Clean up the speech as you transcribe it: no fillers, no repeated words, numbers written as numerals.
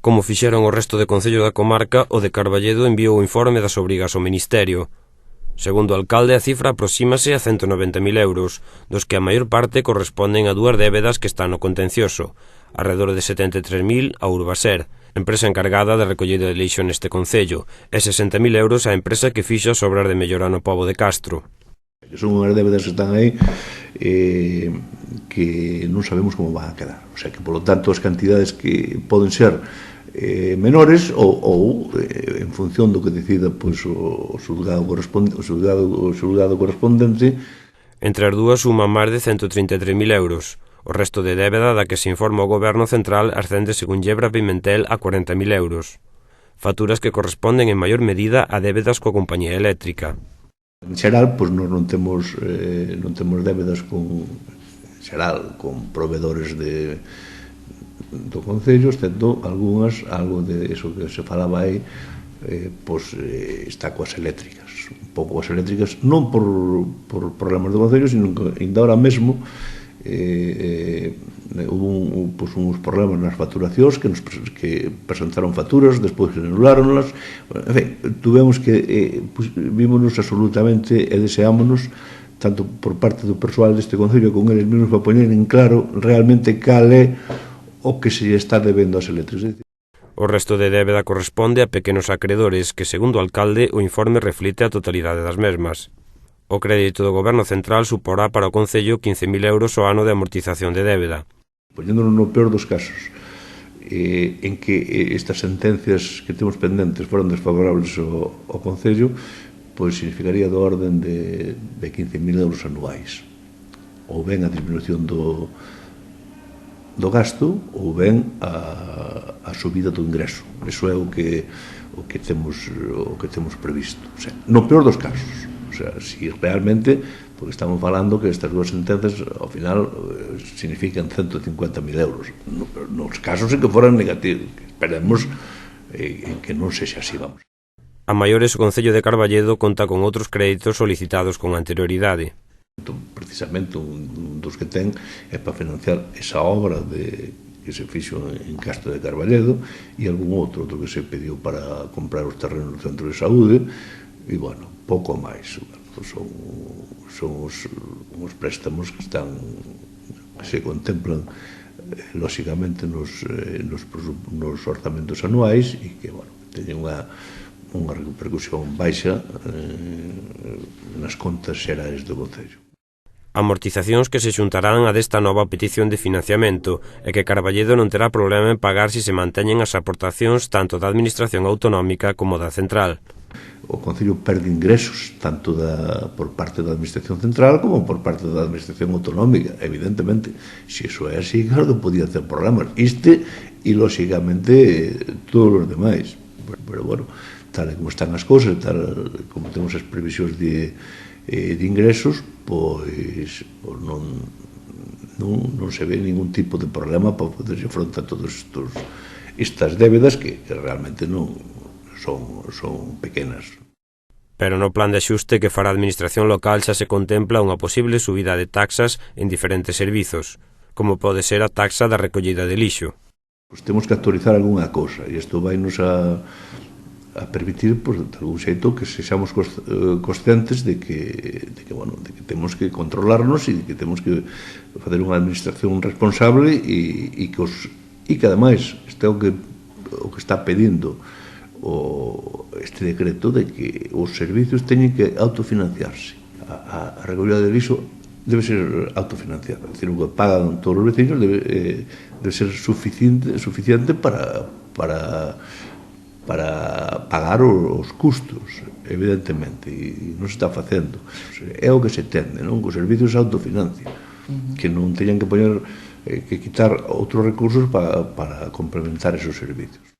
Como fixeron o resto de concellos da comarca, o de Carballedo enviou o informe das obrigas ao Ministerio. Segundo o alcalde, a cifra aproxímase a 190.000 euros, dos que a maior parte corresponden a dúas débedas que están no contencioso, arredor de 73.000 a Urbaser, empresa encargada de recollida de lixo neste concello, e 60.000 euros á empresa que fixa as obras de mellora no Pobo de Castro. Son unhas débedas que están aí que non sabemos como van a quedar. O sea que, polo tanto, as cantidades que poden ser menores ou en función do que decida pois, o xulgado correspondente. Entre as dúas suman máis de 133.000 euros. O resto de débeda da que se informa o Goberno Central ascende, según Llebra Pimentel, a 40.000 euros. Facturas que corresponden en maior medida a débedas coa compañía eléctrica. En xeral, pois non temos débedas con proveedores do Concello, excepto algo de eso que se falaba aí, está coas eléctricas. Un pouco coas eléctricas, non por problemas do Concello, sino que ainda ahora mesmo hubo uns problemas nas facturacións que presentaron facturas, despois que anuláronlas. En fin, tuvemos que vímonos absolutamente e deseámonos tanto por parte do persoal deste Concello con eles mesmos para poñer en claro realmente cal é o que se está debendo ás eléctricas. O resto de débeda corresponde a pequenos acreedores que, segundo o alcalde, o informe reflite a totalidade das mesmas. O crédito do Goberno Central suporá para o Concello 15.000 euros ao ano de amortización de débeda. Poñéndonos no peor dos casos, en que estas sentencias que temos pendentes foran desfavorables ao Concello, pois significaría do orden de 15.000 euros anuais. Ou ben a disminución do gasto, ou ben a subida do ingreso. Iso é o que temos previsto. O sea, no peor dos casos. O sea, si realmente, porque estamos falando que estas dúas sentencias, ao final, significan 150.000 euros. Nos casos en que foran negativos, esperemos que non sexa así, vamos. A maiores, o Concello de Carballedo conta con outros créditos solicitados con anterioridade. Precisamente, un dos que ten é para financiar esa obra que se fixo en Castro de Carballedo e algún outro que se pediu para comprar os terrenos do centro de saúde. E, bueno, pouco máis. Son os préstamos que se contemplan lóxicamente nos orzamentos anuais e que, bueno, teñen unha repercusión baixa nas contas xerais do Concello. Amortizacións que se xuntarán a desta nova petición de financiamento e que Carballedo non terá problema en pagar se se manteñen as aportacións tanto da Administración Autonómica como da Central. O Concello perde ingresos tanto por parte da Administración Central como por parte da Administración Autonómica, evidentemente. Se iso é así, claro, podía ter problemas. E, lóxicamente, todos os demais. Pero, bueno, tal como están as cousas, tal como temos as previsións de ingresos, pois non se ve ningún tipo de problema para poderse afrontar todas estas débedas que realmente non son pequenas. Pero no plan de axuste que fará a Administración local xa se contempla unha posible subida de taxas en diferentes servizos, como pode ser a taxa da recollida de lixo. Pues temos que actualizar algunha cousa e isto vai nos a permitir, pues, de algún xeito, que sexamos conscientes de que temos que controlarnos e de que temos que fazer unha administración responsable e que, ademais, este é o que está pedindo este decreto de que os servicios teñen que autofinanciarse. A recollida de lixo debe ser autofinanciada, é dicir, o que pagan todos os vecinos debe ser suficiente para pagar os custos, evidentemente, e non se está facendo. É o que se tende, non? Que os servicios se autofinancian, que non teñan que quitar outros recursos para complementar esos servicios.